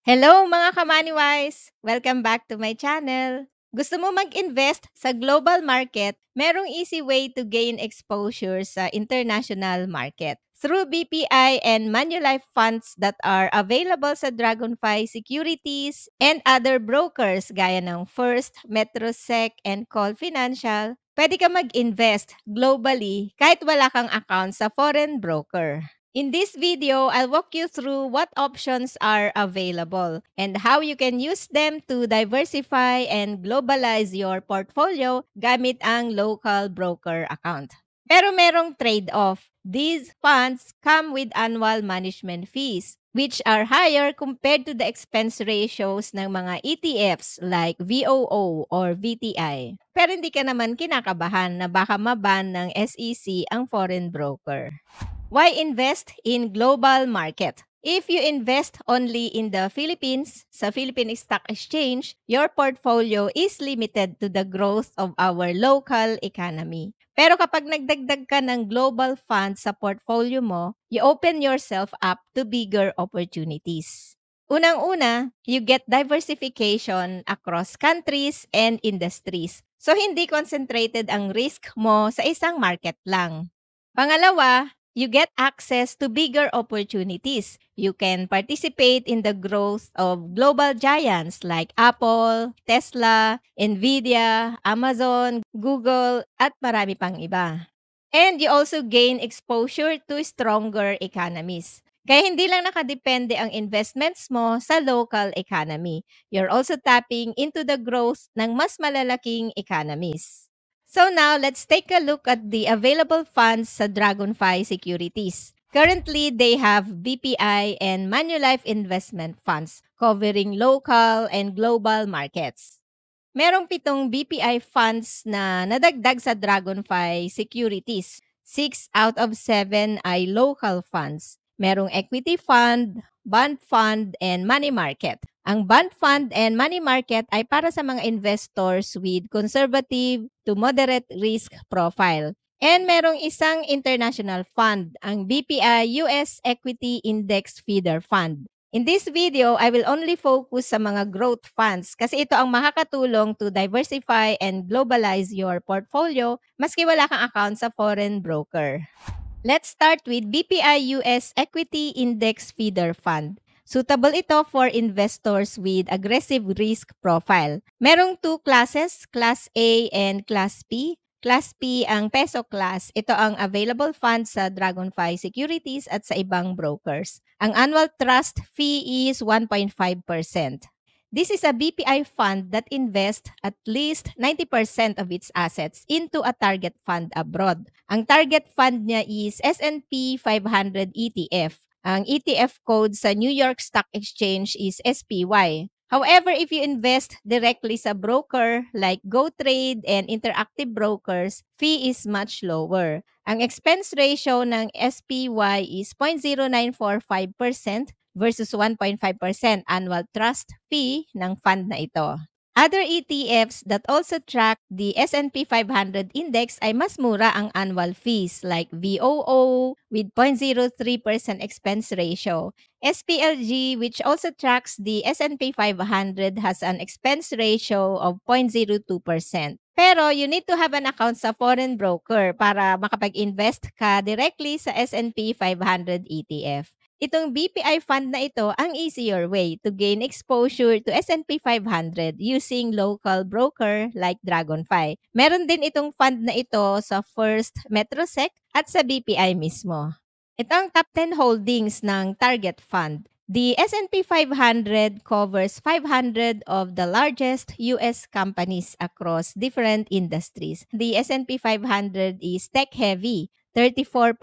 Hello mga ka-Moneywise! Welcome back to my channel. Gusto mo mag-invest sa global market? Merong easy way to gain exposure sa international market. Through BPI and Manulife funds that are available sa Dragonfly Securities and other brokers gaya ng First, Metrosec, and Call Financial, pwede ka mag-invest globally kahit wala kang account sa foreign broker. In this video, I'll walk you through what options are available and how you can use them to diversify and globalize your portfolio gamit ang local broker account. Pero merong trade-off. These funds come with annual management fees, which are higher compared to the expense ratios ng mga ETFs like VOO or VTI. Pero hindi ka naman kinakabahan na baka maban ng SEC ang foreign broker. Why invest in global market? If you invest only in the Philippines, sa Philippine Stock Exchange, your portfolio is limited to the growth of our local economy. Pero kapag nagdagdag ka ng global funds sa portfolio mo, you open yourself up to bigger opportunities. Unang-una, you get diversification across countries and industries. So, hindi concentrated ang risk mo sa isang market lang. Pangalawa, you get access to bigger opportunities. You can participate in the growth of global giants like Apple, Tesla, Nvidia, Amazon, Google, at marami pang iba. And you also gain exposure to stronger economies. Kaya hindi lang nakadepende ang investments mo sa local economy. You're also tapping into the growth ng mas malalaking economies. So now, let's take a look at the available funds sa Dragonfly Securities. Currently, they have BPI and Manulife investment funds covering local and global markets. Merong 7 BPI funds na nadagdag sa Dragonfly Securities. 6 out of 7 ay local funds. Merong equity fund, bond fund, and money market. Ang bond fund and money market ay para sa mga investors with conservative to moderate risk profile. And merong isang international fund, ang BPI US Equity Index Feeder Fund. In this video, I will only focus sa mga growth funds kasi ito ang makakatulong to diversify and globalize your portfolio maski wala kang account sa foreign broker. Let's start with BPI US Equity Index Feeder Fund. Suitable ito for investors with aggressive risk profile. Merong 2 classes, Class A and Class P. Class P ang peso class. Ito ang available fund sa Dragonfly Securities at sa ibang brokers. Ang annual trust fee is 1.5%. This is a BPI fund that invests at least 90% of its assets into a target fund abroad. Ang target fund niya is S&P 500 ETF. Ang ETF code sa New York Stock Exchange is SPY. However, if you invest directly sa broker like GoTrade and Interactive Brokers, fee is much lower. Ang expense ratio ng SPY is 0.0945% versus 1.5% annual trust fee ng fund na ito. Other ETFs that also track the S&P 500 index ay mas mura ang annual fees like VOO with 0.03% expense ratio. SPLG, which also tracks the S&P 500, has an expense ratio of 0.02%. Pero you need to have an account sa foreign broker para makapag-invest ka directly sa S&P 500 ETF. Itong BPI fund na ito ang easier way to gain exposure to S&P 500 using local broker like Dragonfly. Meron din itong fund na ito sa First, Metrosec at sa BPI mismo. Ito ang top 10 holdings ng Target Fund. The S&P 500 covers 500 of the largest US companies across different industries. The S&P 500 is tech-heavy. 34%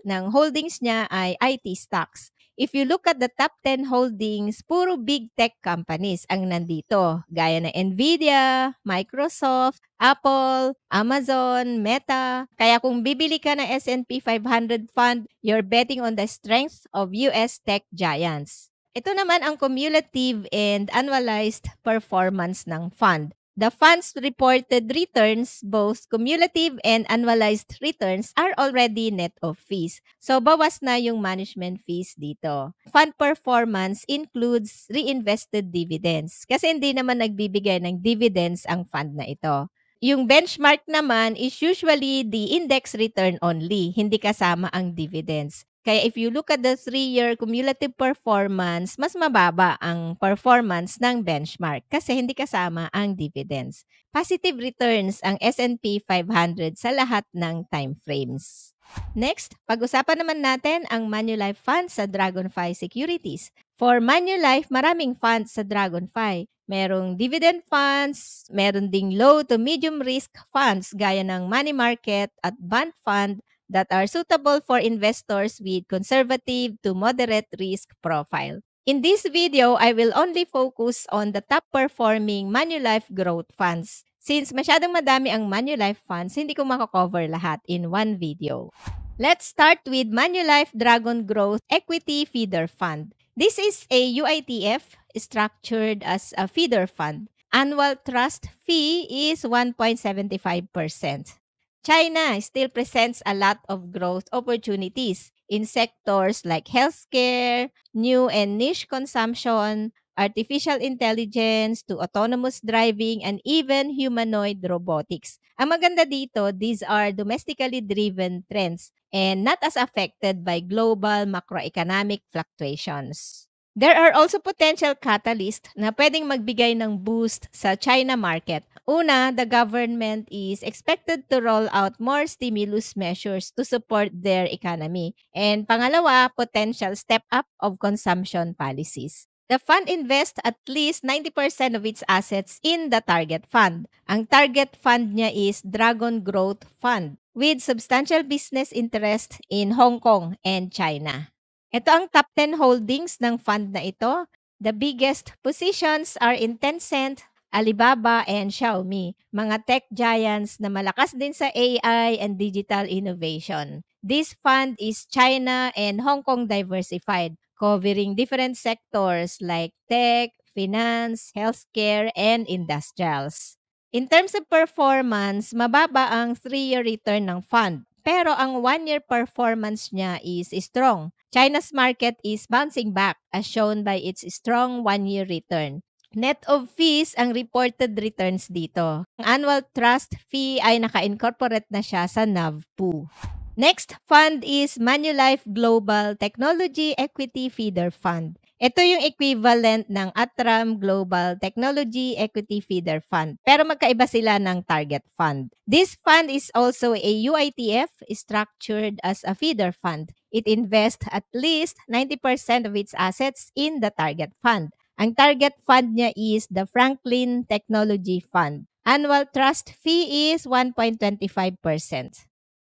ng holdings niya ay IT stocks. If you look at the top 10 holdings, puro big tech companies ang nandito, gaya ng Nvidia, Microsoft, Apple, Amazon, Meta. Kaya kung bibili ka ng S&P 500 fund, you're betting on the strength of US tech giants. Ito naman ang cumulative and annualized performance ng fund. The fund's reported returns, both cumulative and annualized returns, are already net of fees. So, bawas na yung management fees dito. Fund performance includes reinvested dividends kasi hindi naman nagbibigay ng dividends ang fund na ito. Yung benchmark naman is usually the index return only, hindi kasama ang dividends. Kaya if you look at the 3-year cumulative performance, mas mababa ang performance ng benchmark kasi hindi kasama ang dividends. Positive returns ang S&P 500 sa lahat ng time frames. Next, pag-usapan naman natin ang Manulife Fund sa Dragonfly Securities. For Manulife, maraming funds sa Dragonfly. Merong dividend funds, meron ding low to medium risk funds gaya ng money market at bond fund that are suitable for investors with conservative to moderate risk profile. In this video, I will only focus on the top-performing Manulife growth funds. Since masyadong madami ang Manulife funds, hindi ko makakover lahat in one video. Let's start with Manulife Dragon Growth Equity Feeder Fund. This is a UITF structured as a feeder fund. Annual trust fee is 1.75%. China still presents a lot of growth opportunities in sectors like healthcare, new and niche consumption, artificial intelligence to autonomous driving, and even humanoid robotics. Ang maganda dito, these are domestically driven trends and not as affected by global macroeconomic fluctuations. There are also potential catalysts na pwedeng magbigay ng boost sa China market. Una, the government is expected to roll out more stimulus measures to support their economy. And pangalawa, potential step up of consumption policies. The fund invests at least 90% of its assets in the target fund. Ang target fund niya is Dragon Growth Fund with substantial business interest in Hong Kong and China. Ito ang top 10 holdings ng fund na ito. The biggest positions are in Tencent, Alibaba, and Xiaomi, mga tech giants na malakas din sa AI and digital innovation. This fund is China and Hong Kong diversified, covering different sectors like tech, finance, healthcare, and industrials. In terms of performance, mababa ang 3-year return ng fund, pero ang 1-year performance niya is strong. China's market is bouncing back as shown by its strong 1-year return. Net of fees ang reported returns dito. Ang annual trust fee ay naka-incorporate na siya sa NAVPU. Next fund is Manulife Global Technology Equity Feeder Fund. Ito yung equivalent ng Atram Global Technology Equity Feeder Fund. Pero magkaiba sila ng target fund. This fund is also a UITF structured as a feeder fund. It invests at least 90% of its assets in the target fund. Ang target fund niya is the Franklin Technology Fund. Annual trust fee is 1.25%.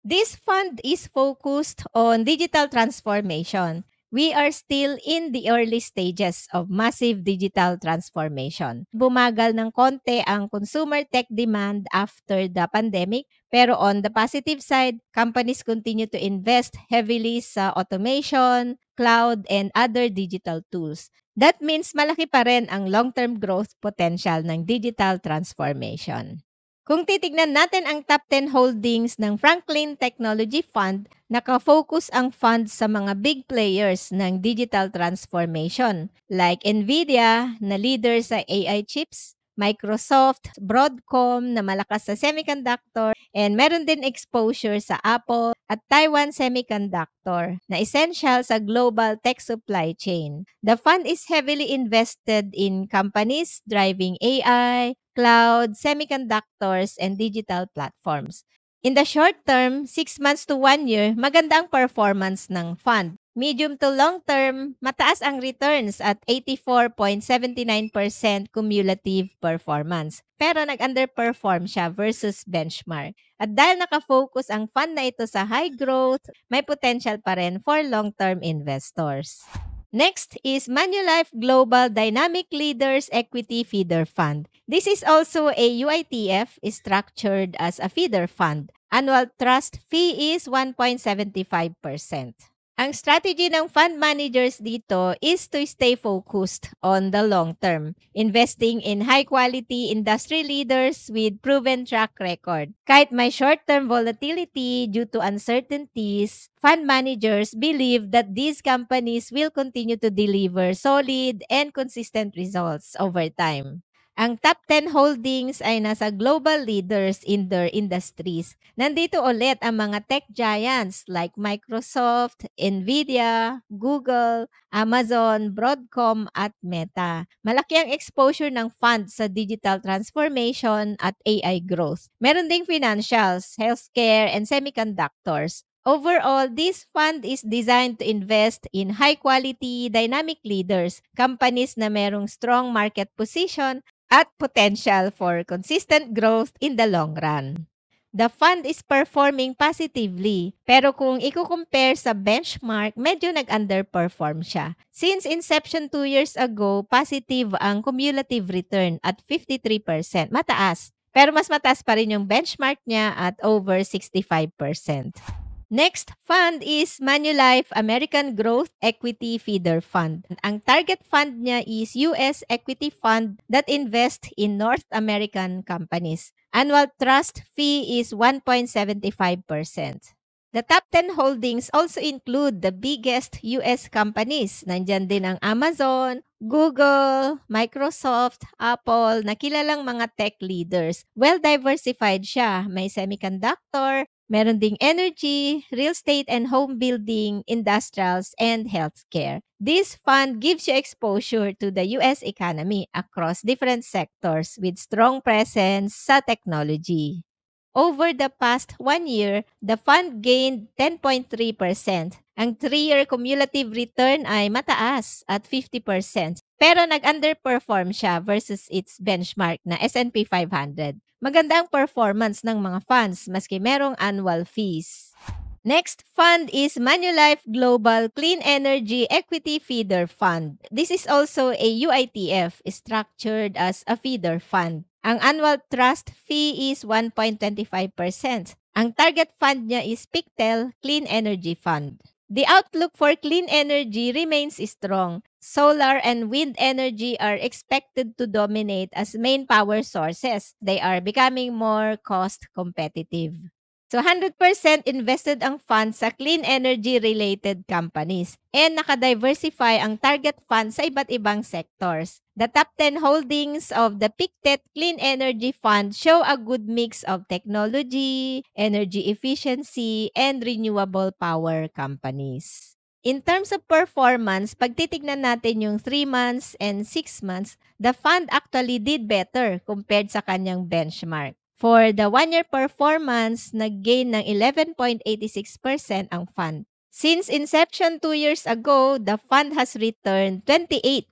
This fund is focused on digital transformation. We are still in the early stages of massive digital transformation. Bumagal ng konti ang consumer tech demand after the pandemic, pero on the positive side, companies continue to invest heavily sa automation, cloud, and other digital tools. That means malaki pa rin ang long-term growth potential ng digital transformation. Kung titignan natin ang top 10 holdings ng Franklin Technology Fund, nakafocus ang fund sa mga big players ng digital transformation like Nvidia na leader sa AI chips, Microsoft, Broadcom na malakas sa semiconductor, and meron din exposure sa Apple at Taiwan Semiconductor na essential sa global tech supply chain. The fund is heavily invested in companies driving AI, cloud, semiconductors, and digital platforms. In the short term, 6 months to 1 year, maganda ang performance ng fund. Medium to long term, mataas ang returns at 84.79% cumulative performance. Pero nag-underperform siya versus benchmark. At dahil nakafocus ang fund na ito sa high growth, may potential pa rin for long-term investors. Next is Manulife Global Dynamic Leaders Equity Feeder Fund. This is also a UITF structured as a feeder fund. Annual trust fee is 1.75%. Ang strategy ng fund managers dito is to stay focused on the long term, investing in high-quality industry leaders with proven track record. Kahit may short-term volatility due to uncertainties, fund managers believe that these companies will continue to deliver solid and consistent results over time. Ang top 10 holdings ay nasa global leaders in their industries. Nandito ulit ang mga tech giants like Microsoft, Nvidia, Google, Amazon, Broadcom at Meta. Malaki ang exposure ng fund sa digital transformation at AI growth. Meron ding financials, healthcare, and semiconductors. Overall, this fund is designed to invest in high-quality, dynamic leaders, companies na merong strong market position at potential for consistent growth in the long run. The fund is performing positively, pero kung i-compare sa benchmark, medyo nag-underperform siya. Since inception 2 years ago, positive ang cumulative return at 53%. Mataas. Pero mas mataas pa rin yung benchmark niya at over 65%. Next fund is Manulife American Growth Equity Feeder Fund. Ang target fund niya is US equity fund that invest in North American companies. Annual trust fee is 1.75%. The top 10 holdings also include the biggest US companies. Nandyan din ang Amazon, Google, Microsoft, Apple, na kilalang mga tech leaders. Well-diversified siya. May semiconductor, meron ding energy, real estate and home building, industrials, and healthcare. This fund gives you exposure to the US economy across different sectors with strong presence sa technology. Over the past 1 year, the fund gained 10.3%. Ang 3-year cumulative return ay mataas at 50%. Pero nag-underperform siya versus its benchmark na S&P 500. Maganda ang performance ng mga funds maski merong annual fees. Next fund is Manulife Global Clean Energy Equity Feeder Fund. This is also a UITF structured as a feeder fund. Ang annual trust fee is 1.25%. Ang target fund niya is Pictel Clean Energy Fund. The outlook for clean energy remains strong. Solar and wind energy are expected to dominate as main power sources. They are becoming more cost competitive. So 100% invested ang fund sa clean energy-related companies and nakadiversify ang target fund sa iba't ibang sectors. The top 10 holdings of the Pictet Clean Energy Fund show a good mix of technology, energy efficiency, and renewable power companies. In terms of performance, pag titignan natin yung 3 months and 6 months, the fund actually did better compared sa kanyang benchmark. For the 1-year performance, nag-gain ng 11.86% ang fund. Since inception 2 years ago, the fund has returned 28.84%.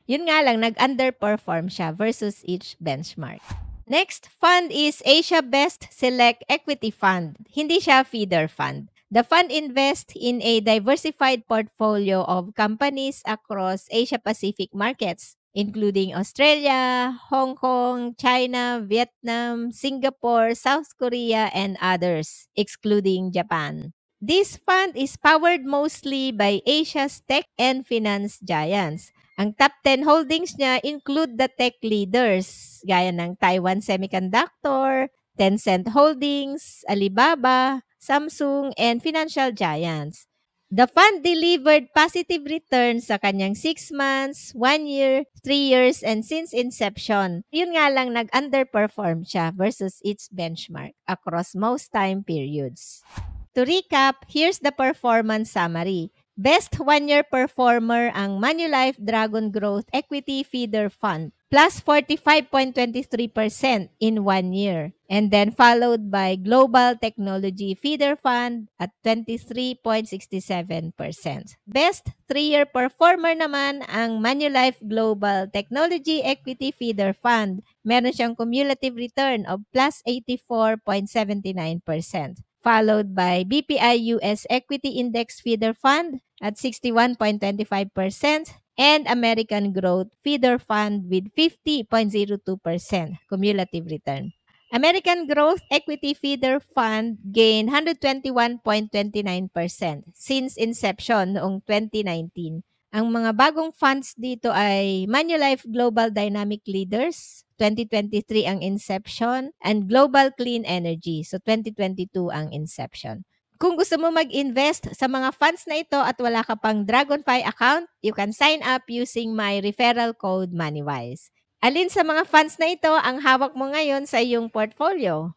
Yun nga lang, nag-underperform siya versus each benchmark. Next fund is Asia Best Select Equity Fund. Hindi siya feeder fund. The fund invests in a diversified portfolio of companies across Asia-Pacific markets, including Australia, Hong Kong, China, Vietnam, Singapore, South Korea, and others, excluding Japan. This fund is powered mostly by Asia's tech and finance giants. Ang top 10 holdings niya include the tech leaders, gaya ng Taiwan Semiconductor, Tencent Holdings, Alibaba, Samsung, and financial giants. The fund delivered positive returns sa kanyang 6 months, 1 year, 3 years, and since inception. Yun nga lang nag-underperform siya versus its benchmark across most time periods. To recap, here's the performance summary. Best 1-year performer ang Manulife Dragon Growth Equity Feeder Fund, plus 45.23% in 1 year. And then followed by Global Technology Feeder Fund at 23.67%. Best 3-year performer naman ang Manulife Global Technology Equity Feeder Fund. Meron siyang cumulative return of plus 84.79%. Followed by BPI US Equity Index Feeder Fund at 61.25% and American Growth Feeder Fund with 50.02% cumulative return. American Growth Equity Feeder Fund gained 121.29% since inception noong 2019. Ang mga bagong funds dito ay Manulife Global Dynamic Leaders, 2023 ang inception, and Global Clean Energy, so 2022 ang inception. Kung gusto mo mag-invest sa mga funds na ito at wala ka pang Dragonfly account, you can sign up using my referral code MoneyWise. Alin sa mga funds na ito ang hawak mo ngayon sa iyong portfolio?